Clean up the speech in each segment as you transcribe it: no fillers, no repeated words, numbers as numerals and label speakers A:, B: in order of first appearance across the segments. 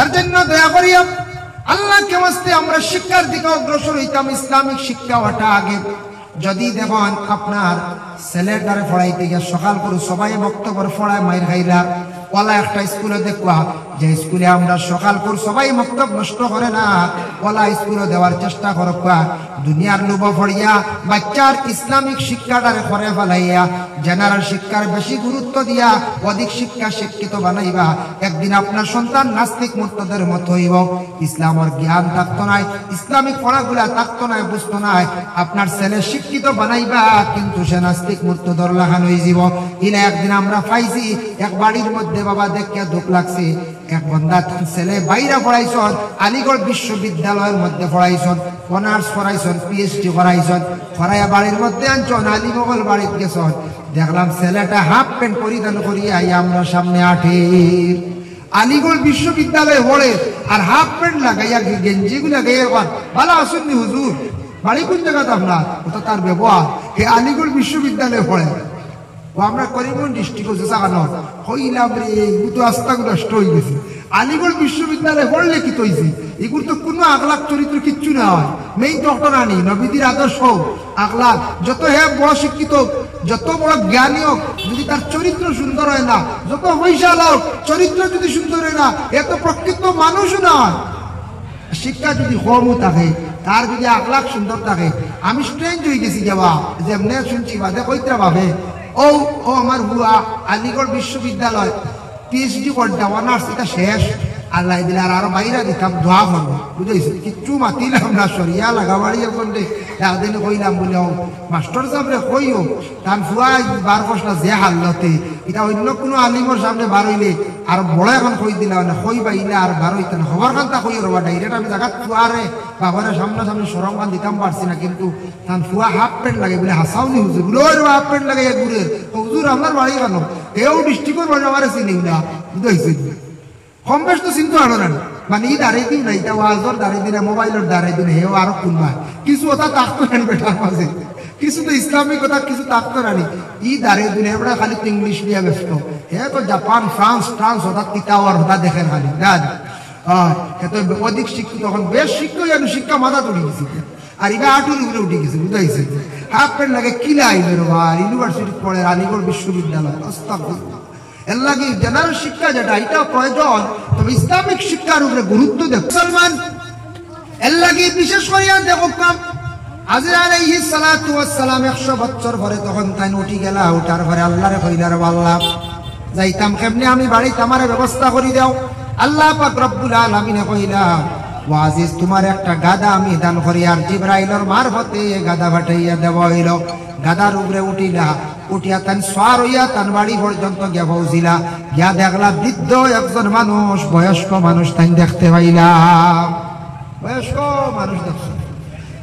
A: এর জন্য দয়া করিয়া আল্লাহকে ওয়াস্তে আমরা শিক্ষার দিকে অগ্রসর হইতাম। ইসলামিক শিক্ষা ওটা আগে। যদি দেখুন আপনার ছেলেটারে পড়াইতে গিয়ে সকাল করে সবাই বক্তব্য পড়ায় মায়ের খাইলার ওলা একটা স্কুলে দেখবা যে স্কুলে আমরা সকাল করে সবাই বক্তব্য নষ্ট করে না, ওলা স্কুলে দেওয়ার চেষ্টা করবা। দুনিয়ার লোভ পড়িয়া বাচ্চার ইসলামিক শিক্ষাটারে করে ফেলাইয়া জেনারেল শিক্ষার বেশি গুরুত্ব দিয়া অধিক শিক্ষা শিক্ষিত বানাইবা। একদিন আপনার সন্তান নাস্তিক মুর্তদের মতো হইব। ইসলামের জ্ঞান থাকতো নাই, ইসলামিক পড়াগুলা থাকতো নাই, বুঝতো নাই। আপনার ছেলে শিক্ষিত বানাইবা কিন্তু সে নাস্তিক মুর্তদর লাগান হয়ে যাব। ইলা একদিন আমরা পাইছি এক বাড়ির মধ্যে বাবা দেখে দুঃখ লাগছে। এক বন্ধা ছেলে বাইরে পড়াইছন, আলিগড় বিশ্ববিদ্যালয়ের মধ্যে পড়াইছন, অনার্স পড়াইছন, পিএইচডি করাইছন, পড়াইয়া বাড়ির মধ্যে আনছন, আলিমগল বাড়িতে গেছন। দেখলাম ছেলেটা হাফ প্যান্ট পরিধান করিয়া আমরা সামনে আঠের আলিগড় বিশ্ববিদ্যালয়ে পড়ে আর হাফ প্যান্ট লাগাইয়া গেঞ্জি লাগাইয়া ভালো আসুননি হুজুর, বাড়ি কোন জায়গাতে আপনার? ওটা তার ব্যবহার। হে আলিগড় বিশ্ববিদ্যালয়ে পড়ে, আমরা করিমগঞ্জ ডিস্ট্রিক্ট জাগানো হইলাম রে, এগুলো তো আস্তাগ নষ্ট হয়ে গেছে। আলিগড় বিশ্ববিদ্যালয়ে পড়লে কি তৈছে? এগুলো তো কোনো আগলাক চরিত্র কিচ্ছু না হয়। মেইন ডক্টর আনি নবীদের আদর্শ আগলাক যত হ্যাঁ বড় শিক্ষিত, যত বড় জ্ঞানী হোক, যদি তার চরিত্র সুন্দর হয় না, যত পয়সা হোক, চরিত্র যদি সুন্দর হয় না, এত প্রকৃত মানুষও না। শিক্ষা যদি কমও থাকে, তার যদি আগলাক সুন্দর থাকে, আমি স্ট্রেঞ্জ হয়ে গেছি যাবা যেমনে শুনছি বাদে কইত্রা ভাবে ও ও আমার বুয়া আলিগড় বিশ্ববিদ্যালয় পিএইচডি করতাম, অনার্স এটা শেষ, আল্লাহ দিলে আর আরো বাইরে দিতাম দোয়া করবো, বুঝেছি? কিচ্ছু মাতিলাম না, সরিয়া লাগাবাড়িয়া করলে একদিনে কইলাম বলে ও মাস্টার সাহেবরে কইও তার ফুয়া বার করছিলা যে হাল্লতে, এটা অন্য কোনো আলিমর সামনে বার হইলে আর বড় এখন কই দিলা না, কই বাইলে আর বার হইতে না, খবর খান্তা কই রবা ডাইরেক্ট আমি জায়গা ফুয়ারে বাবারে সামনাসামনি সরম খান দিতাম পারছি না। কিন্তু তার ফুয়া হাফ প্যান্ট লাগে বলে হাসাওনি হুজুর, বলে ওই হাফ প্যান্ট লাগে ঘুরের হুজুর আপনার বাড়ি কেন? এও ডিস্ট্রিক্টের বাড়ি আমার চিনি না, বুঝতে কম বেশ তো চিন্তা আনো না, মানে ই দাঁড়িয়ে দিন না, এটা ওয়াজর দাঁড়িয়ে দিন, মোবাইলের দাঁড়িয়ে দিন, হেও আরো কোনবা কিছু কথা থাকতো না বেটার মাঝে, কিছু তো ইসলামিক কথা কিছু থাকতো না। ই দাঁড়িয়ে দিন এবার খালি তো ইংলিশ নিয়ে ব্যস্ত, হে তো জাপান ফ্রান্স ট্রান্স হতা তিতাওয়ার হতা দেখেন খালি না। অধিক শিক্ষিত তখন বেশ শিক্ষিত জানো, শিক্ষা মাথা তুলে গেছে আর ইবা আটুর উপরে উঠে গেছে, বুঝাইছে? হাফ প্যান্ট লাগে কিলা আইবের আর ইউনিভার্সিটি পড়ে আলিগড় বিশ্ববিদ্যালয়, আস্তাগফিরুল্লাহ। এর লাগে জেনারেল শিক্ষা যেটা এটা প্রয়োজন, তবে ইসলামিক শিক্ষার উপরে গুরুত্ব দেব মুসলমান। এর লাগে বিশেষ করিয়া দেখো কাম আজরা আলাইহিস সালাতু ওয়াস সালাম 100 বছর পরে তখন তাই উঠি গেলা, উঠার পরে আল্লাহরে কইলা রে আল্লাহ যাইতাম কেমনে, আমি বাড়িতে আমার ব্যবস্থা করে দাও। আল্লাহ পাক রব্বুল আলামিন কইলা ওয়া আজিজ তোমার একটা গাদা আমি দান করি, আর জিবরাইলের মারফতে গাদা পাঠাইয়া দেওয়া হইল। গাদার উপরে উঠিলা, উঠিয়া তান সোয়ার হইয়া তান বাড়ি পর্যন্ত গিয়া পৌঁছিলা, গিয়া দেখলা বৃদ্ধ একজন মানুষ, বয়স্ক মানুষ তাই দেখতে পাইলা। বয়স্ক মানুষ দেখছেন,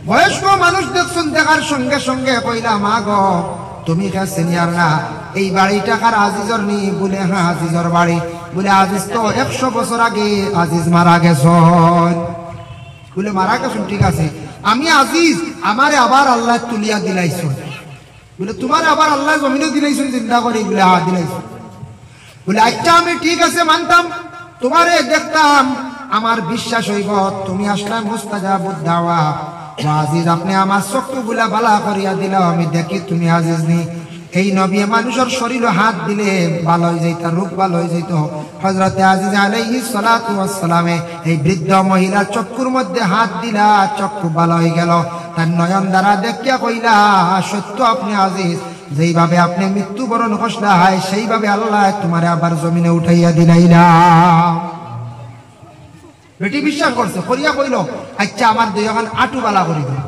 A: বয়স্ক মানুষ দেখছেন, দেখার সঙ্গে সঙ্গে কইলা মা গো তুমি কে সিনিয়র না, এই বাড়িটা কার আজিজর নি? বলে হ্যাঁ আজিজর বাড়ি। বলে আজিজ তো 100 বছর আগে আজিজ মারা গেছেন। বলে মারা গেছেন, ঠিক আছে, আমি আজিজ আমারে আবার আল্লাহ তুলিয়া দিলাইছেন। বলে তোমার আবার আল্লাহ জমিনে দিলাইছেন চিন্তা করি? বলে হ্যাঁ দিলাইছেন। বলে আচ্ছা আমি ঠিক আছে মানতাম, তোমারে দেখতাম আমার বিশ্বাস হইব, তুমি আসলে মুস্তাজাবুদ দাওয়া আজিজ, আপনি আমার চক্ষু গুলা বালা করিয়া দিলাও, আমি দেখি তুমি আজিজ নি। এই নবী মানুষের শরীরে হাত দিলে ভালো হয়ে যাইত, রূপ ভালো হয়ে যাইত। হযরতে আজিজ আলাইহিস সালাতু ওয়াস সালামে এই বৃদ্ধ মহিলার চক্ষুর মধ্যে হাত দিলা, চক্ষু ভালো হয়ে গেল। তার নয়ন দ্বারা দেখিয়া কইলা সত্য আপনি আজিজ, যেইভাবে আপনি মৃত্যুবরণ করলা হয় সেইভাবে আল্লাহ তোমারে আবার জমিনে উঠাইয়া দিলাইলা। বেটি বিশ্বাস করছে, করিয়া কইল আচ্ছা আমার দুই এখন আটু বালা করি দিল।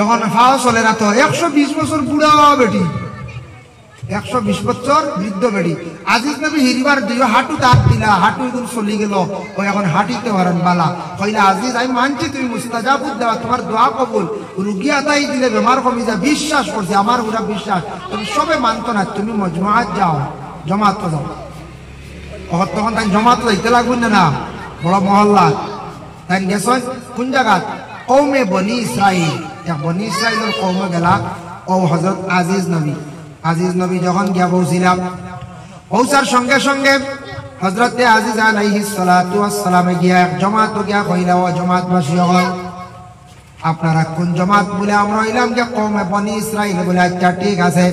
A: এখন ফাও চলে না তো, 120 বছর বুড়া বেটি, 120 বছর বৃদ্ধ বেটি। আজিজ নবী হিরিবার দুই হাঁটু তাক দিলা, হাঁটু এখন চলি গেল, ও এখন হাঁটিতে পারেন বালা। কইলা আজিজ আমি মানছি তুমি মুস্তাজাবুদ দেওয়া, তোমার দোয়া কবুল, রুগী আতাই দিলে বেমার কমি যা, বিশ্বাস করছে আমার পুরা বিশ্বাস। তুমি সবে মানতো না, তুমি মজমাত যাও, জমাত যাও। তখন তাই জমাত যাইতে লাগবে না, বড় মহল্লা তাই গেছ কোন জায়গা? কৌমে বনি ইসরাইল, বনি ইসরাইলের কৌমে গেলা। ও হযরত আজিজ নবী যখন গিয়া পৌঁছিলাম, পৌঁছার সঙ্গে সঙ্গে হযরতে আজিজ আলাইহিস সালাতু ওয়াস সালামে গিয়া এক জামাত গিয়া কইলা ও জামাতবাসী হল আপনারা কোন জামাত বলে আমরা হইলাম যে কওমে বনি ইসরাইল বলে আচ্ছা ঠিক আছে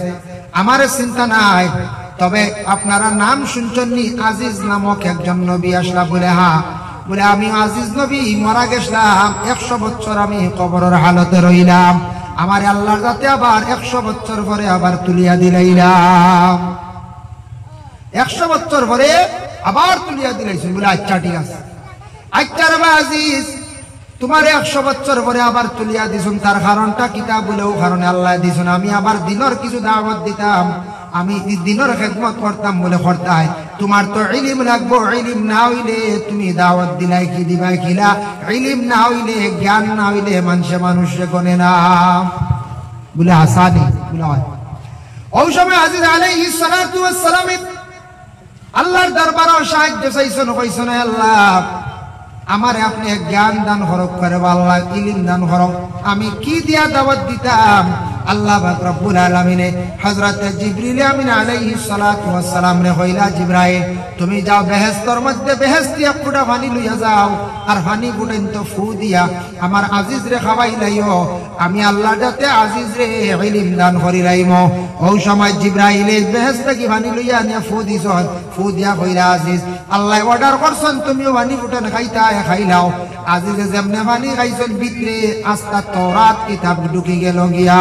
A: আমার চিন্তা নাই তবে আপনারা নাম শুনছননি আজিজ নামক একজন নবী আসলা বলে হ্যাঁ বলে আমি আজিজ নবী মারা গেছিলাম 100 বছর আমি কবরের হালতে রইলাম আমার আল্লাহর যাতে আবার 100 বছর পরে আবার তুলিয়া দিলাইলাম 100 বছর পরে আবার তুলিয়া দিলাইছেন বলে আচ্ছা ঠিক আছে আচ্ছা রে আজিজ তোমার 100 বছর পরে আবার তুলিয়া দিছুন তার কারণটা কিতা বলেও কারণে আল্লাহ দিছুন আমি আবার দিনের কিছু দাওয়াত দিতাম আমি দিনের খেদমত করতাম বলে করতাই তোমার তো ইলম লাগবো ইলম না হইলে তুমি দাওয়াত দিলাই কি দিবা কিলা ইলম না হইলে জ্ঞান না হইলে মানুষে গনে না বলে আসানি বলে ওই সময় আজিজ আলাইহিস সালাতু ওয়াস সালাম আল্লাহর দরবারে সাহায্য চাইছেন কইছেন আল্লাহ আমারে আপনি জ্ঞান দান হরক করে আল্লাহ ইলম দান হরক আমি কি দিয়া দাওয়াত দিতাম আল্লাহ পাক রব্বুল আলামিন হযরত জিবরিল আমিন আলাইহিস সালাতু ওয়াস সালাম রে কইলা জিবরাইল তুমি যাও বেহেশতের মধ্যে বেহেশতি এক ফুটা পানি লইয়া যাও আর পানি ফুটাইন তো ফু দিয়া আমার আজিজ রে খাওয়াইলাইও আমি আল্লাহ যাতে আজিজ রে ইলম দান করি রাইমো ওই সময় জিবরাইল বেহেশত কি পানি লইয়া নিয়া ফু দিছন ফু দিয়া কইলা আজিজ আল্লাহ অর্ডার করছন তুমিও পানি ফুটান খাইতা খাইলাও আজিজে যেমনে পানি খাইছন ভিতরে আস্তা তাওরাত কিতাব ঢুকি গেল গিয়া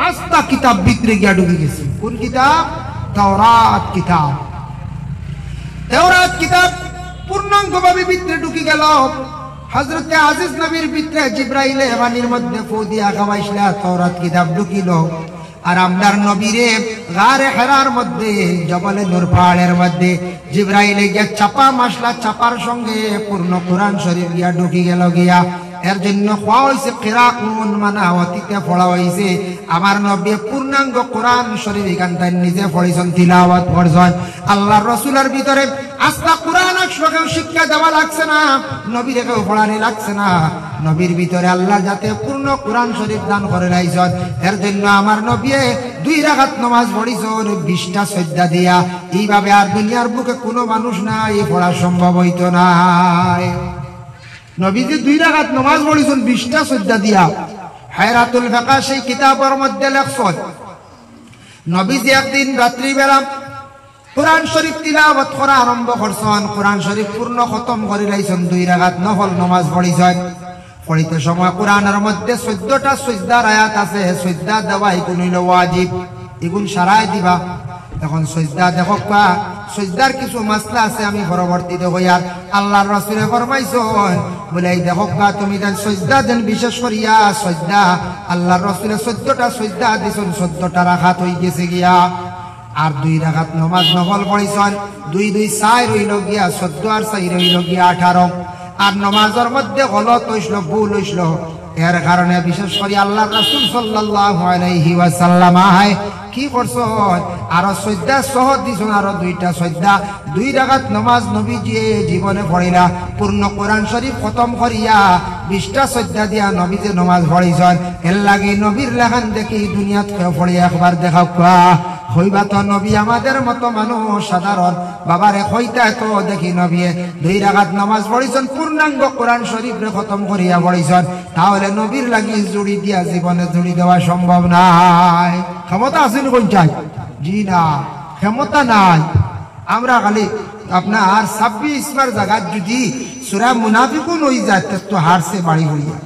A: আস্তা কিতাব ভিতরে গিয়া ঢুকে গেছে কোন কিতাব তাওরাত কিতাব তাওরাত কিতাব পূর্ণাঙ্গভাবে ভিতরে ঢুকে গেল হযরতে আজিজ নবীর ভিতরে জিবরাইল পানির মধ্যে ফু দিয়া খাওয়াইছিলা তাওরাত কিতাব ঢুকিল আর আমদার নবীরে গারে হেরার মধ্যে জবলে নূর পাহাড়ের মধ্যে জিবরাইল গিয়া চাপা মাসলা চাপার সঙ্গে পূর্ণ কোরআন শরীফ গিয়া ঢুকি গেল গিয়া এর জন্য কোয়া হইছে কিরাআতুন মানে অতীতে পড়া হইছে আমার নবী পূর্ণাঙ্গ কোরআন শরীফ এখানটা নিজে পড়িছেন তিলাওয়াত করছেন আল্লাহর রাসূলের ভিতরে আস্তা কোরআন একশোকে শিক্ষা দেওয়া লাগছে না নবীরে কেউ পড়ানি লাগছে না নবীর ভিতরে আল্লাহ যাতে পূর্ণ কোরআন শরীফ দান করে রাইছেন এর জন্য আমার নবী 2 রাকাত নামাজ পড়িছেন 20টা সাজদা দিয়া এইভাবে আর দুনিয়ার বুকে কোনো মানুষ নাই পড়া সম্ভব হইতো না নবীজি 2 রাকাত নামাজ পড়িছেন 20টা সাজদা দিয়া হায়রাতুল ফাকা সেই কিতাবের মধ্যে লেখছেন নবীজি একদিন রাত্রি বেলা কোরআন শরীফ তিলাওয়াত করা আরম্ভ করছেন কোরআন শরীফ পূর্ণ খতম করে লাইছেন 2 রাকাত নফল নামাজ পড়িছেন পড়িতে সময় কোরআনের মধ্যে 14টা সাজদার আয়াত আছে সাজদা দেওয়াই কোন হইল ওয়াজিব এগুন সারাই দিবা এখন সাজদা দেখো কা সাজদার কিছু মাসলা আছে আমি পরবর্তীতে হইয়ার আল্লাহর রাসূলে ফরমাইছেন বলে এই দেখো কা তুমি দেন সাজদা দেন বিশেষ করিয়া সাজদা আল্লাহর রাসূলে 14টা সাজদা দিছেন 14টা রাকাত হই গেছে গিয়া আর 2 রাকাত নামাজ নফল পড়িছেন 2 2 4 হইল গিয়া 14 আর 4 হইল গিয়া 18 আর নামাজের মধ্যে গলত হইছিল ভুল হইছিল এর কারণে বিশেষ করে আল্লাহর রাসূল সাল্লাল্লাহু আলাইহি ওয়াসাল্লাম কি করছেন আর সাজদা সহ দিছেন আর 2টা সাজদা 2 রাকাত নামাজ নবীজি জীবনে পড়িলা পূর্ণ কোরআন শরীফ খতম করিয়া 20টা সাজদা দিয়া নবীজি নামাজ পড়িছেন এর লাগি নবীর লেখান দেখি দুনিয়াতে পড়িয়া একবার দেখাও হইবা তো নবী আমাদের মতো মানুষ সাধারণ বাবারে হইতা তো দেখি নবী 2 রাকাত নামাজ পড়িছেন পূর্ণাঙ্গ কোরআন শরীফ রে খতম করিয়া পড়িছেন তাহলে নবীর লাগি জুড়ি দিয়া জীবনে জুড়ি দেওয়া সম্ভব নাই ক্ষমতা আছে কোন চাই জি না ক্ষমতা নাই আমরা খালি আপনার 26 বার জায়গা যদি সূরা মুনাফিকুন হই যায় তো হারছে বাড়ি হইয়া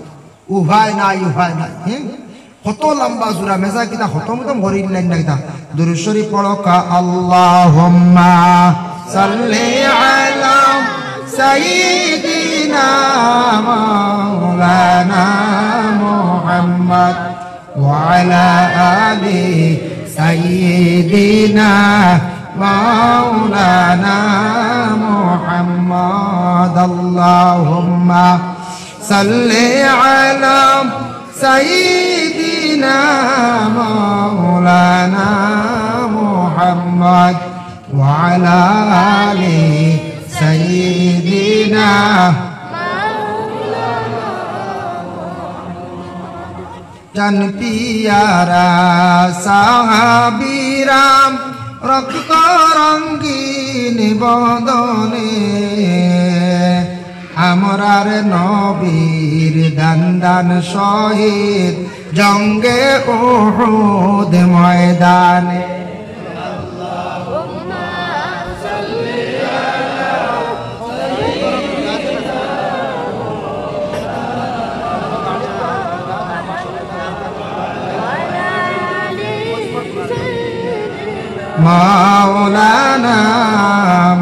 A: উভয় নাই হ্যাঁ কত লম্বা সূরা মেজা কিতা খতম ভরি লাইন না কিতা দুরূদ শরীফ পড়ো কা আল্লাহুম্মা সাল্লি আলা সাইয়্যিদিনা মাওলানা মুহাম্মদ ওয়া আলা আলি সাইয়্যিদিনা মাওলানা মুহাম্মদ আল্লাহুম্মা সাল্লি আলা সাইয়্যিদিনা মাওলানা মুহাম্মদ ওয়া আলা আলি সাইয়্যিদিনা জান পিয়ারা সাহাবীরাম রক্ত রঙ্গিন বদনে আমরার নবীর দান শহীদ জঙ্গে উহুদ ময়দানে মাওলানা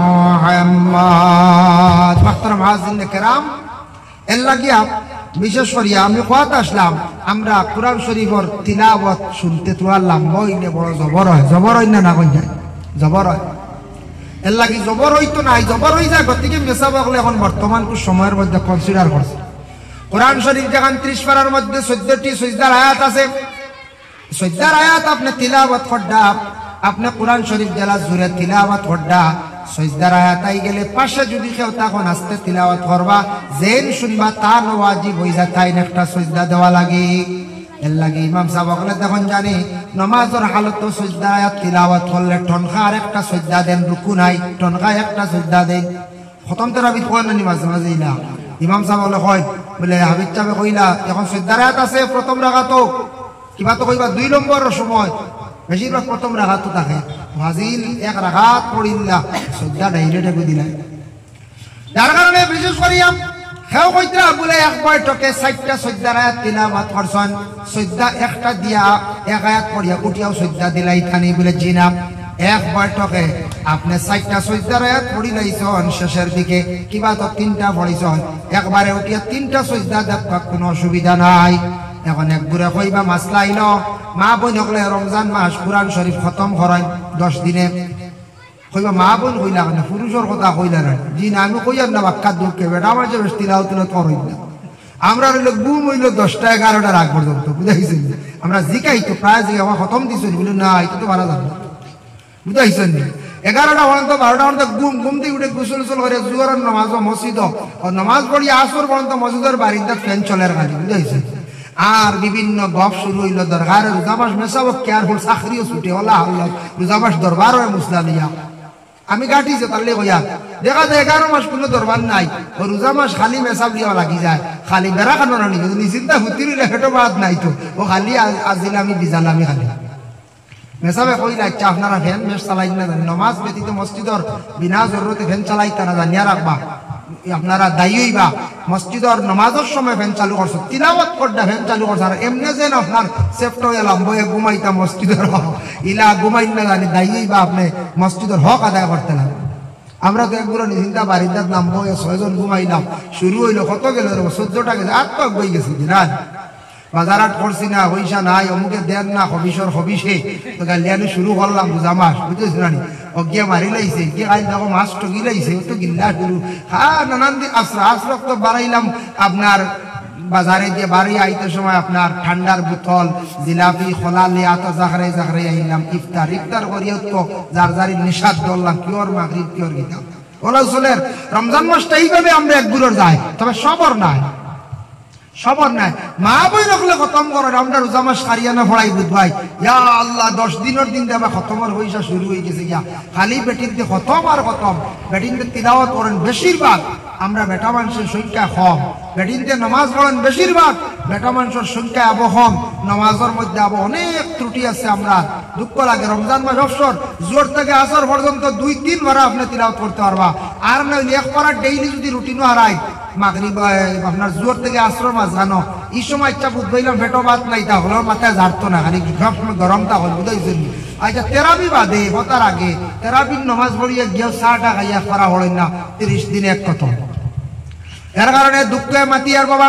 A: মুহাম্মদ। মুহতারাম হাজিরিন কেরাম, এর লাগিয়া বিশেষ করিয়া আমি কোয়াত আসলাম, আমরা কুরআন শরীফের তিলাওয়াত শুনতে তো আল্লাহ বইলে বড় জবর হয়, জবর হয় না কোন যায়, জবর হয়। এর লাগি জবর হইতো নাই, জবর হয়ে যায় গতিকে মেসা বকলে এখন বর্তমান সময়ের মধ্যে কনসিডার করছে। কুরআন শরীফ যেখান 30 পারার মধ্যে 14টি সিজদার আয়াত আছে, সিজদার আয়াত আপনি তিলাওয়াত করডা, আপনি কুরআন শরীফ জেলা জুড়ে তিলাওয়াত করডা, সিজদার আয়াত আই গেলে পাশে যদি কেউ তখন আস্তে তিলাওয়াত করবা, যেন শুনবা তার ওয়াজিব হয়ে যায় তাই একটা সিজদা দেওয়া লাগে। এর লাগে ইমাম সাহেব বলে তখন জানি নামাজের হালত সিজদা আয়াত তিলাওয়াত করলে টনখা আর একটা সিজদা দেন, রুকু নাই টনখা একটা সিজদা দেন। খতম তারাবি কোন না মাঝে মাঝে ইলা ইমাম সাহেব বলে হয় বলে হাবিব সাহেব কইলা এখন সিজদার আয়াত আছে প্রথম রাকাত, কিবা তো কইবা 2 নম্বরের সময় বেশিরভাগ প্রথম রাকাত থাকে, ফাজিল এক রাকাত পড়িলা সিজদা ডাইরেক্ট দিলা। যার কারণে বিশেষ করিয়া হেও কইতরা বলে এক বৈঠকে 4টা সিজদার আয়াত তিলাওয়াত করছেন, সিজদা একটা দিয়া এক আয়াত পড়িয়া উঠিয়াও সিজদা দিলাই থানি বলে জিনা এক বৈঠকে আপনি 4টা সিজদার আয়াত পড়ি লাইছেন, শেষের দিকে কিবা তো 3টা পড়িছেন, একবারে উঠিয়া 3টা সিজদা দেখবা কোনো অসুবিধা নাই। এখন এক গুড়া কইবা মাসলা আইল, মা বোন হকলে রমজান মাস কুরআন শরীফ খতম করাই 10 দিনে, কইবা মা বোন কইলা না পুরুষের কথা কইলা না, জি না আমি কইয়ার না বাক্কা দুঃখে বেটা আমার যে তিলাও তুলে করই না। আমরা হইল গুম হইল 10টা 11টার আগ পর্যন্ত, বুঝাইছেন? আমরা জিকাই তো প্রায় যে আমার খতম দিছেন বলে না এটা তো ভালো যাবে, বুঝাইছেন? 11টা পর্যন্ত 12টা পর্যন্ত ঘুম থেকে উঠে গোসল করে জোহরের নামাজ মসজিদ নামাজ পড়ি আসর পর্যন্ত মসজিদের বাড়িতে ফ্যান চলের খালি, বুঝাইছেন? আর বিভিন্ন গপ শুরু হইল দরকার রোজা মাস মেসাব কেয়ারফুল চাকরিও ছুটে হলা হল রোজা মাস দরবার হয় মুসলা দিয়া আমি গাঠিছে তাহলে কইয়া দেখা যায় 11 মাস কোনো দরবার নাই, ও রোজা মাস খালি মেসাব লিয়া লাগি যায়, খালি বেড়া কানো না নিকে নিশ্চিন্তা হুতি রইলে হেটো বাদ নাই তো, ও খালি আজিল আমি বিজালামি খালি মেসাবে কইলা আচ্ছা আপনারা ফ্যান মেস চালাই না জানি, নমাজ ব্যতীত মসজিদর বিনা জরুরতে ফ্যান চালাইতা না জানিয়া রাখবা, আপনারা দায়ী হইবা। মসজিদর নমাজের সময় ফ্যান চালু করছো, তিলাওয়াত করডা ফ্যান চালু করছো, আর এমনি যেন আপনার সেফট এলাম বয়ে ঘুমাইতা মসজিদের ইলা ঘুমাই না জানি, দায়ী হইবা আপনি মসজিদের হক আদায় করতে না। আমরা তো একগুলো নিশ্চিন্তা বাড়িতে নামবো 6 জন ঘুমাইলাম, শুরু হইলো কত গেল 14টা গেছে, আর তো বই গেছি না বাজারাট করছি না, পয়সা নাই অমুকে দেন না হবিসর হবিসে তো গালিয়ানি শুরু করলাম রোজা মাস, বুঝেছি না অজ্ঞা মারি লাইছে কি আজ দেখো মাছ টগি লাইছে তো গিল্লা শুরু নানান দিন আশ্রক তো বাড়াইলাম আপনার বাজারে দিয়ে বাড়ি আইতে সময় আপনার ঠান্ডার বোতল জিলাপি খোলা লিয়া তো জাখরাই জাখরাই আইলাম, ইফতার করিও তো যার যারি নিষাদ ধরলাম কিওর মাগরিব কিওর গীতা ওলা চলের রমজান মাসটা এইভাবে আমরা একগুলোর যাই, তবে সবর নাই সবর নাই। মা বই রাখলে খতম করেন, আমরা রোজা মাস কারিয়ানা ফড়াই বুধ ভাই ইয়া আল্লাহ 10 দিনের দিন দেবা খতমের পয়সা শুরু হয়ে গেছে গিয়া, খালি বেটিনতে খতম আর খতম, বেটিনতে তিলাওয়াত করেন বেশিরভাগ, আমরা বেটা মানুষের সংখ্যা কম, বেটিনতে নামাজ পড়েন বেশিরভাগ, বেটা মানুষের সংখ্যা আবো কম, নামাজের মধ্যে আবো অনেক ত্রুটি আছে। আমরা দুঃখ লাগে রমজান মাস অবসর জোর থেকে আসর পর্যন্ত 2-3 বার আপনি তিলাওয়াত করতে পারবা, আর নইলে এক করার ডেইলি যদি রুটিনও হারায় মাগরিব আপনার জোর থেকে আসর মাস জানো এই সময় ইচ্ছা বুধ বইলাম ভেটো বাদ নাই, তা হলো মাথায় ঝাড়তো না, খালি সব সময় গরমটা হল বুঝাইছেন। আচ্ছা তেরাবি বাদে হতার আগে তেরাবির নামাজ পড়িয়ে গিয়েও 6টা খাইয়া করা হলেন না 30 দিনে এক কত, এর কারণে দুঃখে মাতি আর বাবা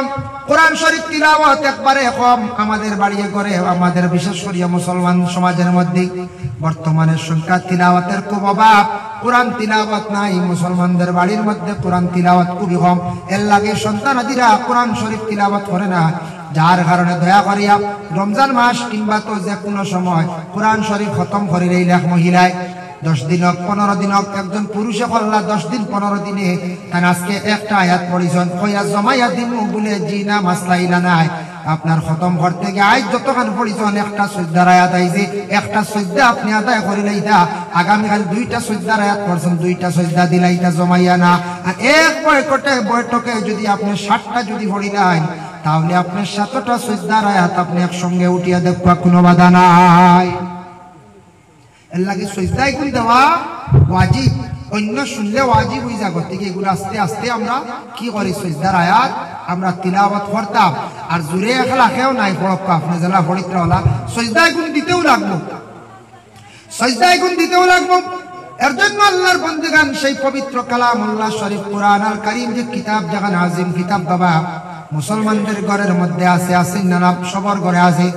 A: কোরআন শরীফ তিলাওয়াত একবারে কম আমাদের বাড়িয়ে করে, আমাদের বিশেষ করে মুসলমান সমাজের মধ্যে বর্তমানে সংখ্যা তিলাওয়াতের খুব অভাব, কোরআন তিলাওয়াত নাই মুসলমানদের বাড়ির মধ্যে, কোরআন তিলাওয়াত খুবই কম, এর লাগে সন্তানাদিরা কোরআন শরীফ তিলাওয়াত করে না, যার কারণে দয়া করিয়া রমজান মাস কিংবা তো যে কোনো সময় কোরআন শরীফ খতম করে রইলে এক মহিলায় 10 দিন 15 দিন একজন পুরুষে করলা 10 দিন 15 দিনে তাই আজকে একটা আয়াত পড়িছেন কইয়া জমাইয়া দিমু বলে জি না মাসলা ইলা নাই, আপনার খতম করতে গিয়ে আজ যতক্ষণ পড়িছেন একটা সজ্জার আয়াত আইছে, একটা সজ্জা আপনি আদায় করিলাইতা, আগামীকাল দুইটা সজ্জার আয়াত পড়ছেন, দুইটা সজ্জা দিলাইতা জমাইয়া না। আর এক বৈঠকে যদি আপনি 60টা যদি পড়িলেন, তাহলে আপনার 7টা সজ্জার আয়াত আপনি একসঙ্গে উঠিয়া দেখবা, কোনো বাধা নাই। এর লাগে সজদায় করে দেওয়া ওয়াজিব, অন্য শুনলে ওয়াজিব হয়ে যায়। গতিকে এগুলো আস্তে আস্তে আমরা কি করি, সজদার আয়াত আমরা তিলাওয়াত করতাম। আর জোরে একলা খেয়েও নাই পড়ক, আপনি যারা পড়িতে হলা সজদায় গুণ দিতেও লাগবো, সজদায় গুণ দিতেও লাগবো। এর জন্য আল্লাহর বন্দেগান সেই পবিত্র কালামুল্লাহ শরীফ কুরআন আল কারীম যে কিতাব, জাগান আজিম কিতাব বাবা, মুসলমানদের ঘরের মধ্যে আছে না, সবার ঘরে আছে।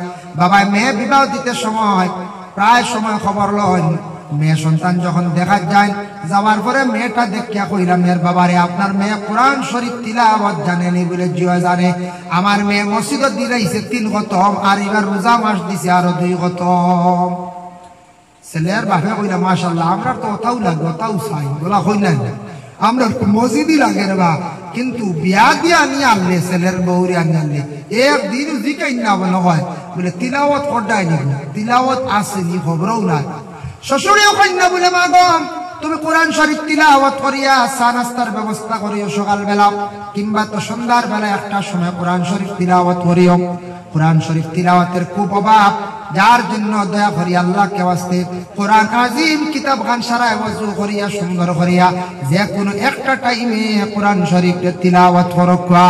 A: বাবা মেয়ে বিবাহ দিতে সময় প্রায় সময় খবর লন, মেয়ে সন্তান যখন দেখা যায়, যাওয়ার পরে মেয়েটা দেখিয়া কইলাম, মেয়ের বাবারে আপনার মেয়ে কোরআন শরীফ তিলাওয়াত জানেনি বলে জিয়া জানে, আমার মেয়ে মসজিদে দিলাইছে 3 খতম, আর এবার রোজা মাস দিছে আরো 2 খতম। ছেলের বাপে কইলা মাশাআল্লাহ, আমরা তো ওটাও লাগে, ওটাও চাই, বলা হই না আমরা মসজিদই লাগে রে বা, কিন্তু বিয়া দিয়া নিয়ে আনলে ছেলের বউরে আনলে একদিন জিকাই না বলে হয় বলে তিলাওয়াত করডাই নিব, তিলাওয়াত আসেনি খবরও নাই। শ্বশুরেও কন্যা বলে মা গো তুমি কোরআন শরীফ তিলাওয়াত করিয়া চা নাস্তার ব্যবস্থা করিও সকালবেলা, কিংবা তো সন্ধ্যার বেলা একটা সময় কোরআন শরীফ তিলাওয়াত করিও। কোরআন শরীফ তিলাওয়াতের খুব অভাব, যার জন্য দয়া করি আল্লাহকে ওয়াস্তে কোরআন আজিম কিতাব খান সারায় ওযু করিয়া সুন্দর করিয়া যে কোনো একটা টাইমে কোরআন শরীফ তিলাওয়াত করবা।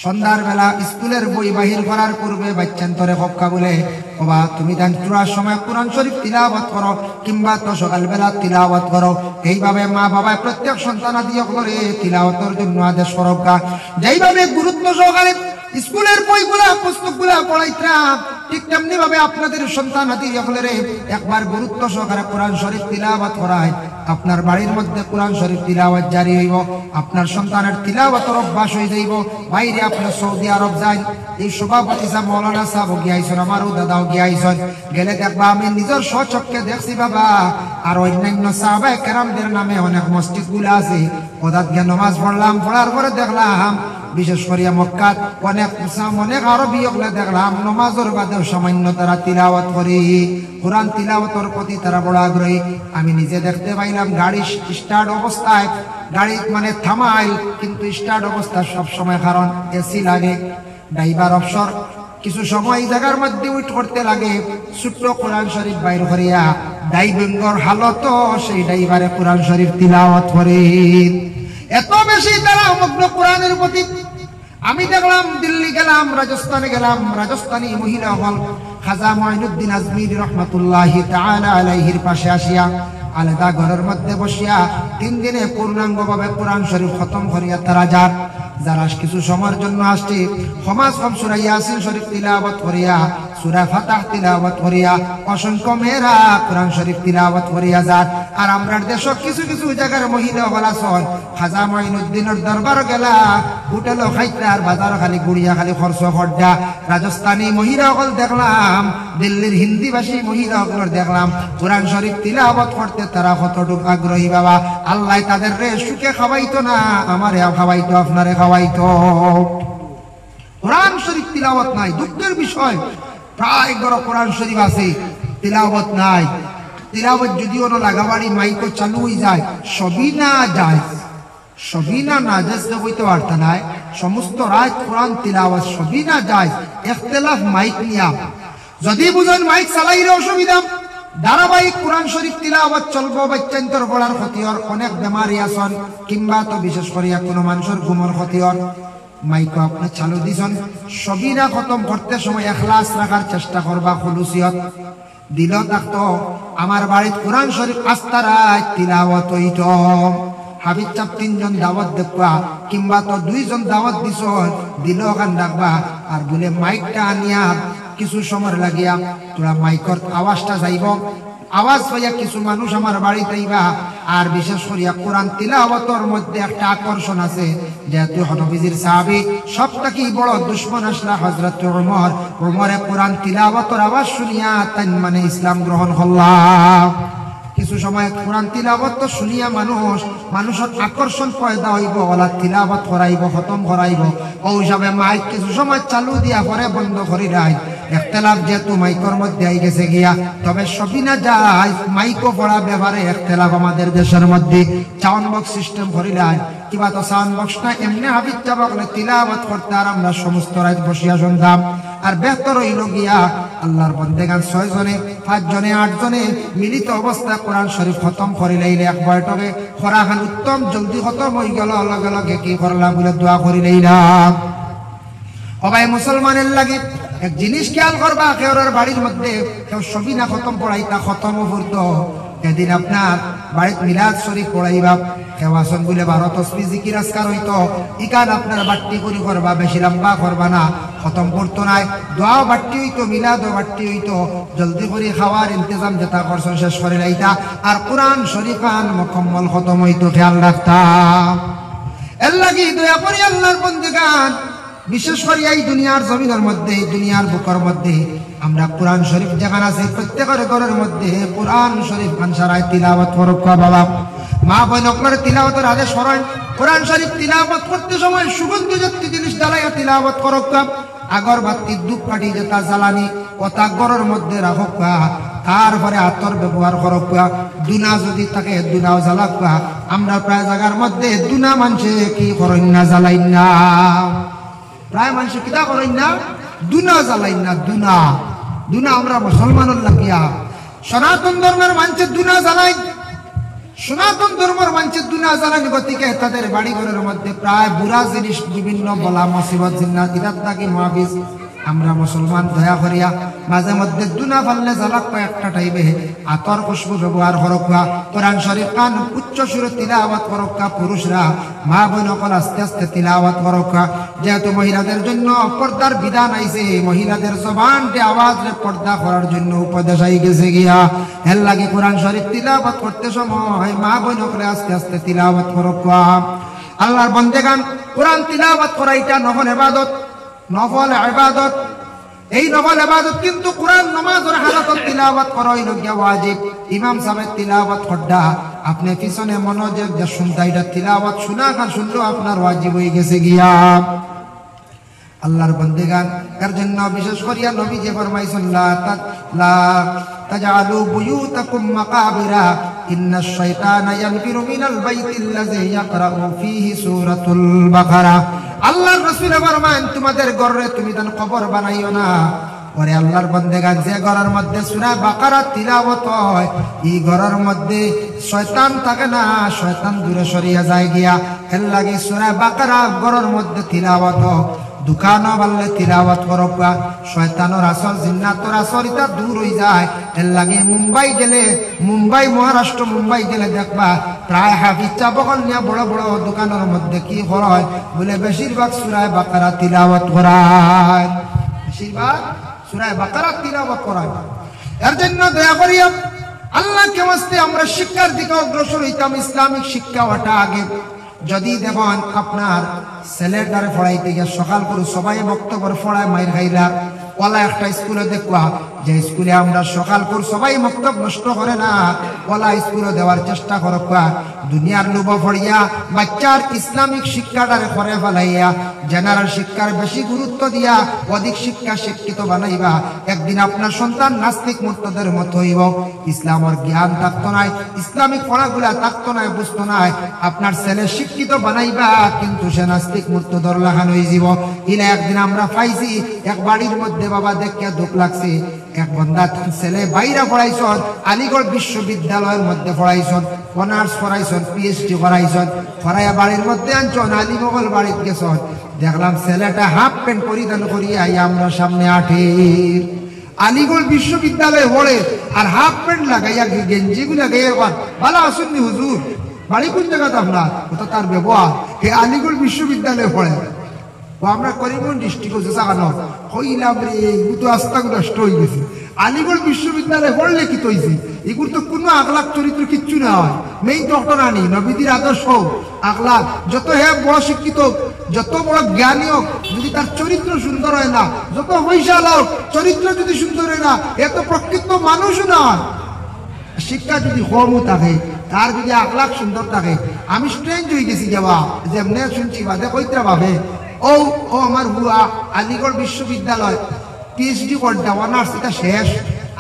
A: সন্ধ্যার বেলা স্কুলের বই বাহির করার পূর্বে বাচ্চান্তরে হক্কা বলে বাবা তুমি তান চূড়ার সময় কোরআন শরীফ তিলাওয়াত করো, কিংবা তো সকালবেলা তিলাওয়াত করো। এইভাবে মা বাবা প্রত্যেক সন্তানাদি করে তিলাওয়াতের জন্য আদেশ করবা। যেইভাবে গুরুত্ব সহকারে স্কুলের বইগুলা পুস্তকগুলা পড়াইতাম, ঠিক তেমনি ভাবে আপনাদের সন্তানাদি সকলের একবার গুরুত্ব সহকারে কোরআন শরীফ তিলাওয়াত করায়, আপনার বাড়ির মধ্যে কোরআন শরীফ তিলাওয়াত জারি হইব, আপনার সন্তানের তিলাওয়াতের অভ্যাস হয়ে যাইব। বাইরে আপনার সৌদি আরব যাই, এই সভাপতি সাহেব মৌলানা সাহেব গিয়াইছেন, আমারও দাদাও গিয়াইছেন, গেলে দেখবা আমি নিজের স্বচক্ষে দেখছি বাবা। আর অন্যান্য সাহাবায়ে কেরামদের নামে অনেক মসজিদ গুলো আছে, ওদাত গিয়ে নামাজ পড়লাম, পড়ার পরে দেখলাম বিশেষ করিয়া মক্কাত অনেক আরবী হলে দেখলাম নমাজের বাদেও সামান্য তারা তিলাওয়াত করি, কোরআন তিলাওয়াতের প্রতি তারা বড় আগ্রহী। আমি নিজে দেখতে পাইলাম গাড়ি স্টার্ট অবস্থায়, গাড়ি মানে থামাইল কিন্তু স্টার্ট অবস্থা সব সময়, কারণ এসি লাগে, ড্রাইভার অবসর কিছু সময় জায়গার মধ্যে উইট করতে লাগে, ছোট্ট কোরআন শরীফ বাইর করিয়া ড্রাইভিংর হালত সেই ড্রাইভারে কোরআন শরীফ তিলাওয়াত করে। এত বেশি তারা মগ্ন কোরআনের প্রতি। আমি দেখলাম দিল্লি গেলাম, রাজস্থানে গেলাম, রাজস্থানী মহিলা হল খাজা মঈনুদ্দিন আজমিরি রহমাতুল্লাহি তাআলা আলাইহির পাশে আসিয়া আলাদা ঘরের মধ্যে বসিয়া 3 দিনে পূর্ণাঙ্গভাবে কোরআন শরীফ খতম করিয়া তারা যারা কিছু সময়ের জন্য আসছে, সমাজ কম সূরা ইয়াসিন শরীফ তিলাওয়াত করিয়া, সূরা ফাতাহ তিলাওয়াত করিয়া, অসংখ্য মেয়েরা কোরআন শরীফ তিলাওয়াত করিয়া যায়। আর আমরা দেশে কিছু কিছু জায়গার মহিলা হলা সন খাজা মঈনুদ্দিনের দরবার গেলা, হোটেল খাইতে আর বাজার খালি গুড়িয়া খালি খরচ খরচা। রাজস্থানী মহিলা হল দেখলাম, দিল্লির হিন্দিভাষী মহিলা হল দেখলাম, কোরআন শরীফ তিলাওয়াত করতে তারা কতটুকু আগ্রহী বাবা। আল্লাহ তাদের রে সুখে খাওয়াইতো না, আমারে খাওয়াইতো, আপনারে খাওয়াইতো। কোরআন শরীফ তিলাওয়াত নাই, দুঃখের বিষয়। প্রায় বড় কোরআন শরীফ আছে, তিলাওয়াত নাই। তিলাওয়াত যদিও লাগাবাড়ি মাইকো চালু হয়ে যায়, সবই না যায়, সবই না নাজায়েজ হইতে পারত না। সমস্ত রাত কোরআন তিলাওয়াত সবই না যায়, ইখতিলাফ মাইক নিয়া। যদি বুঝেন মাইক চালাইলে অসুবিধা, ধারাবাহিক কোরআন শরীফ তিলাওয়াত চলবো। বাচ্চান্তর পড়ার ক্ষতি হর, অনেক বেমারি আছেন, কিংবা তো বিশেষ করিয়া কোনো মানুষের ঘুমের ক্ষতি হর, মাইকো আপনি চালু দিছেন, সবই না খতম করতে সময় ইখলাস রাখার চেষ্টা করবা, খুলুসিয়ত দিল থাকতো। আমার বাড়িত কোরআন শরীফ আস্তারা তিলাওয়াত হইত। হাবিব চাপ 3 জন দাওয়াত দেখবা, কিংবা তো 2 জন দাওয়াত দিছ, দিল গান ডাকবা, আর বলে মাইকটা আনিয়া কিছু সময় লাগিয়া তোরা মাইকর আওয়াজটা যাইব, আওয়াজ পাইয়া কিছু মানুষ আমার বাড়িতে আইবা। আর বিশেষ করিয়া কোরআন তিলাওয়াতের মধ্যে একটা আকর্ষণ আছে, যেহেতু নবীজির সাহাবী সবথেকে বড় দুশমন আসলা হযরত ওমরে কোরআন তিলাওয়াতের আওয়াজ শুনিয়া তাই মানে ইসলাম গ্রহণ করলাম। কিছু সময় কোরআন তিলাওয়াত তো শুনিয়া মানুষের আকর্ষণ পয়দা হইব, ওলা তিলাওয়াত করাইব, খতম করাইব। ও হিসাবে মাইক কিছু সময় চালু দিয়া পরে বন্ধ করি রাই। একতলাফ যেহেতু মাইকর মধ্যে আই গেছে গিয়া, তবে সবই না যায় মাইকও পড়া ব্যাপারে একতলাফ আমাদের দেশের মধ্যে। সাউন্ড বক্স সিস্টেম করিলাই কিবা তো সাউন্ড বক্স না এমনি হাবিজ চাবকলে তিলাওয়াত করতে আর আমরা সমস্ত রাত বসিয়া শুনতাম। আর বেহতর হইল গিয়া আল্লাহর বন্দেগান 6 জনে 5 জনে 8 জনে মিলিত অবস্থায় কোরআন শরীফ খতম করি লাইলে এক বৈঠকে খরাখান উত্তম জলদি খতম হয়ে গেল। লগে লগে কি করলাম বলে দোয়া করি লাইলাম। সবাই মুসলমানের লাগে এক জিনিস খেয়াল করবা, কেউর বাড়ির মধ্যে কেউ সবই না খতম পড়াইতা, খতম ফুরত এদিন আপনার বাড়িতে মিলাদ শরীফ পড়াইবা, কেউ আসন বলে 12 তসবিহ জিকির আজকার হইতো, ইকান আপনার বাট্টি করি করবা, বেশি লম্বা করবা না, খতম করতো নাই, দোয়াও বাট্টি হইতো, মিলাদও বাট্টি হইতো, জলদি করে খাওয়ার ইন্তজাম যেটা করছেন শেষ করে লাইতা, আর কোরআন শরীফান মুকম্মল খতম হইতো, খেয়াল রাখতাম। এর লাগি দয়া করি আল্লাহর বন্দেগান, বিশেষ করে এই দুনিয়ার জমিনের মধ্যে, দুনিয়ার বুকের মধ্যে আমরা কোরআন শরীফ যেখানে আছে প্রত্যেকের ঘরের মধ্যে কোরআন শরীফ খানসারায় তিলাওয়াত করুক বাবা। মা বোন আপনারা তিলাওয়াতের আদেশ করেন, কোরআন শরীফ তিলাওয়াত করতে সময় সুগন্ধি জাতীয় জিনিস জ্বালাইয়া তিলাওয়াত করুক। আগরবাতি ধূপকাঠি যেটা জ্বালানি ওটা ঘরের মধ্যে রাখুক, তারপরে আতর ব্যবহার করুক। দুনা যদি থাকে দুনাও জ্বালাক। আমরা প্রায় জায়গার মধ্যে দুনা মানুষে কি করেন না, জ্বালাই না, প্রায় মানুষ কিতা করেন না, দুনা জ্বালাইন না। দুনা আমরা মুসলমানের লাগিয়া সনাতন ধর্মের মানুষের দুনা জ্বালাই, সনাতন ধর্মের মানুষের দুনা জ্বালান, গতিকে তাদের বাড়ি ঘরের মধ্যে প্রায় বুড়া জিনিস বিভিন্ন বলা মুসিবত জিন্নাত ইরাত থাকি মহাবিজ। আমরা মুসলমান দয়া করিয়া মাঝে মধ্যে দুনা ফাললে জ্বালাক একটা টাইমে আতর খুশবু ব্যবহার করক। কোরআন শরীফ কান উচ্চ সুরে তিলাওয়াত করক। পুরুষরা মা বোন সকল আস্তে আস্তে তিলাওয়াত করক। যেহেতু মহিলাদের জন্য পর্দার বিধান আইছে, মহিলাদের জবানকে আওয়াজে পর্দা করার জন্য উপদেশ আই গেছে গিয়া, এর লাগে কোরআন শরীফ তিলাওয়াত করতে সময় মা বোন সকলে আস্তে আস্তে তিলাওয়াত করক। আল্লাহর বন্দেগান, কোরআন তিলাওয়াত করা এটা নফল ইবাদত, নফল ইবাদত। এই নফল ইবাদত কিন্তু কোরআন নামাজের হালাতত তিলাওয়াত করা হইল গিয়া ওয়াজিব। ইমাম সাহেব তিলাওয়াত করডা আপনি পিছনে মনোযোগ দিয়ে শুনতে, এটা তিলাওয়াত শোনা খান শুনলেও আপনার ওয়াজিব হয়ে গেছে গিয়া। আল্লাহর বন্দেগান, এর জন্য বিশেষ করিয়া নবী যে ফরমাইছেন লা তাজআলু বুয়ুতাকুম মাকাবিরা ইন্নাশ শাইতানা ইয়ানফিরু মিনাল বাইতিল্লাযী ইয়াকরাউ ফীহি সূরাতুল বাকারা। আল্লাহর রাসূল ফরমান, তোমাদের ঘরে তুমি যেন কবর বানাইও না। ওরে আল্লাহর বন্দেগান, যে ঘরের মধ্যে সূরা বাকারা তিলাওয়াত হয় এই ঘরের মধ্যে শয়তান থাকে না, শয়তান দূরে সরিয়া যায় গিয়া। এর লাগে সূরা বাকারা ঘরের মধ্যে তিলাওয়াত হোক। দোকানও বাড়লে তিলাওয়াত করক, শয়তানের আসর জিন্নাতর আসর এটা দূর হয়ে যায়। এর লাগে মুম্বাই গেলে, মুম্বাই মহারাষ্ট্র মুম্বাই গেলে দেখবা প্রায় হাফিজ চাবকল নিয়ে বড় বড় দোকানের মধ্যে কি হয় বলে বেশিরভাগ সূরা বাকারা তিলাওয়াত করায়, বেশিরভাগ সূরা বাকারা তিলাওয়াত করায়। এর জন্য দয়া করিয়া আল্লাহকে ওয়াস্তে আমরা শিক্ষার দিকে অগ্রসর হইতাম। ইসলামিক শিক্ষা ওটা আগে। যদি দেখুন আপনার ছেলের দ্বারা পড়াইতে গিয়ে সকাল করে সবাই বক্তব্য পড়ায় মায়ের খাইলা, ওলা একটা স্কুলে দেখবা যে স্কুলে আমরা সকাল করে সবাই বক্তব্য নষ্ট করে না, ওলা স্কুলে দেওয়ার চেষ্টা করক। দুনিয়ার লোভ পড়িয়া বাচ্চার ইসলামিক শিক্ষাটারে করে ফেলাইয়া জেনারেল শিক্ষার বেশি গুরুত্ব দিয়া অধিক শিক্ষা শিক্ষিত বানাইবা। একদিন আপনার সন্তান নাস্তিক মুর্তদের মতো হইব, ইসলামের জ্ঞান থাকতো নাই, ইসলামিক পড়াগুলা থাকতো নাই, বুঝতো নাই। আপনার ছেলে শিক্ষিত বানাইবা কিন্তু সে নাস্তিক মুর্তদর লাগান হয়ে যাব। ইলা একদিন আমরা পাইছি এক বাড়ির মধ্যে, বাবা দেখিয়া দুঃখ লাগছে, এক বন্ধা ছেলে বাইরে পড়াইছন, আলিগড় বিশ্ববিদ্যালয়ের মধ্যে পড়াইছন, অনার্স পড়াইছন, পিএইচডি করাইছন, পড়াইয়া বাড়ির মধ্যে আনছন, আলিমগল বাড়িতে গেছন, দেখলাম ছেলেটা হাফ প্যান্ট পরিধান করিয়া আমরা সামনে আঠের আলিগড় বিশ্ববিদ্যালয়ে পড়ে আর হাফ প্যান্ট লাগাইয়া গেঞ্জি গুলা গাইয়া ভালো আসুননি হুজুর, বাড়ি কোন জায়গাতে আপনার, ওটা তার ব্যবহার। এই আলিগড় বিশ্ববিদ্যালয়ে পড়ে, আমরা করিমগঞ্জ ডিস্ট্রিক্ট জাগানো হইলাম রে, এগুলো তো আস্তাগুলো নষ্ট হয়ে গেছে। আলিগড় বিশ্ববিদ্যালয়ে পড়লে কি তৈছে, এগুলো তো কোনো আগলাক চরিত্র কিচ্ছু না হয়। মেইন ডক্টর আনি নবীদের আদর্শ আগলাক, যত হ্যাঁ বড় শিক্ষিত, যত বড় জ্ঞানী হোক, যদি তার চরিত্র সুন্দর হয় না, যত পয়সা হোক, চরিত্র যদি সুন্দর হয় না, এত প্রকৃত মানুষও না। শিক্ষা যদি কমও থাকে, তার যদি আখলাক সুন্দর থাকে, আমি স্ট্রেঞ্জ হয়ে গেছি যাওয়া যেমনে শুনছি বাদে কইত্রা ভাবে ও ও আমার বুয়া আলিগড় বিশ্ববিদ্যালয় পিএইচডি করতাম, অনার্স এটা শেষ,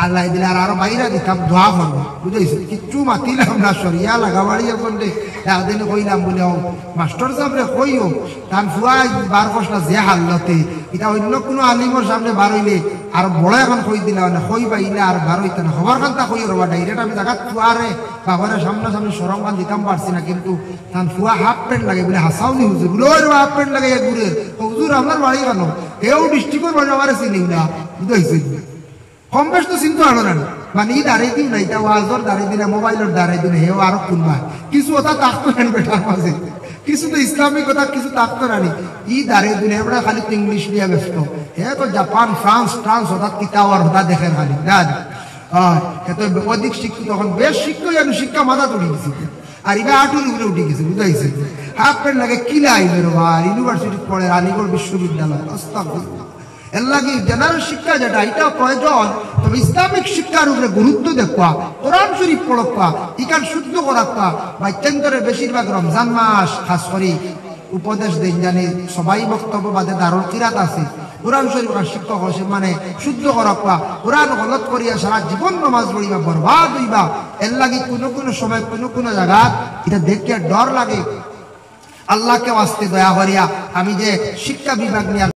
A: আল্লাহ দিলে আর আরো বাইরে দিতাম দোয়া করবো, বুঝেছি কিচ্ছু মাতিলাম না, সরিয়া লাগাবাড়িয়া করলে একদিন কইলাম বলে ও মাস্টার সাহেবরে কইও তার ফুয়াই বার কষলা যে হাল্লতে এটা অন্য কোনো আলিমর সামনে বার হইলে আর বড় এখন কই দিলা না কই পাইলে আর বার হইতে না, খবর খান্তা কই রবা ডাইরেক্ট আমি জায়গা ফুয়ারে বাবারে সামনাসামনি সরম খান দিতাম পারছি না, কিন্তু তার ফুয়া হাফ প্যান্ট লাগে বলে হাসাও নি হুজুর বলে ওই হাফ প্যান্ট লাগে ঘুরে হুজুর আমার বাড়ি কেন এও ডিস্ট্রিক্টের বাড়ি আমার চিনি না, বুঝেছি কম বেশ তো চিন্তা আনো না, মানে ই দাঁড়িয়ে দিন না এটা ওয়াজর দাঁড়িয়ে দিনে মোবাইলের দাঁড়িয়ে দিনে হেও আরো কোনবা কিছু ওটা তাকতো নেন বেটার মাঝে, কিছু তো ইসলামিক কথা কিছু তাকতো নানি ই দাঁড়িয়ে দিনে এবার খালি তো ইংলিশ নিয়ে ব্যস্ত, হে তো জাপান ফ্রান্স ট্রান্স ওটা কিতাব আর ওটা দেখেন খালি রাজ এত অধিক শিক্ষিত তখন বেশ শিক্ষিত জানো শিক্ষা মাথা তুলে গেছে আর এটা আটুর উপরে উঠে গেছে, বুঝাইছে হাফ প্যান্ট লাগে কিলা আইবে রে ভাই ইউনিভার্সিটি পড়ে আলিগড় বিশ্ববিদ্যালয় আস্তাগফিরুল্লাহ এর লাগে জেনারেল শিক্ষা যেটা এটা প্রয়োজন, তবে ইসলামিক শিক্ষার উপরে গুরুত্ব দেখবা, কোরআন শরীফ পড়বা, ইকান শুদ্ধ করাবা, বাচ্চান্তরের বেশিরভাগ রমজান মাস খাস করে উপদেশ দেন জানি সবাই বক্তব্য বাদে দারুল কিরাত আছে, কোরআন শরীফ শিক্ষক হসে মানে শুদ্ধ করাবা, কোরআন গলত করিয়া সারা জীবন নামাজ পড়িবা বরবাদ হইবা, এর লাগে কোনো কোনো সময় কোনো কোনো জায়গা এটা দেখে ডর লাগে। আল্লাহকে ওয়াস্তে দয়া করিয়া আমি যে শিক্ষা বিভাগ নিয়ে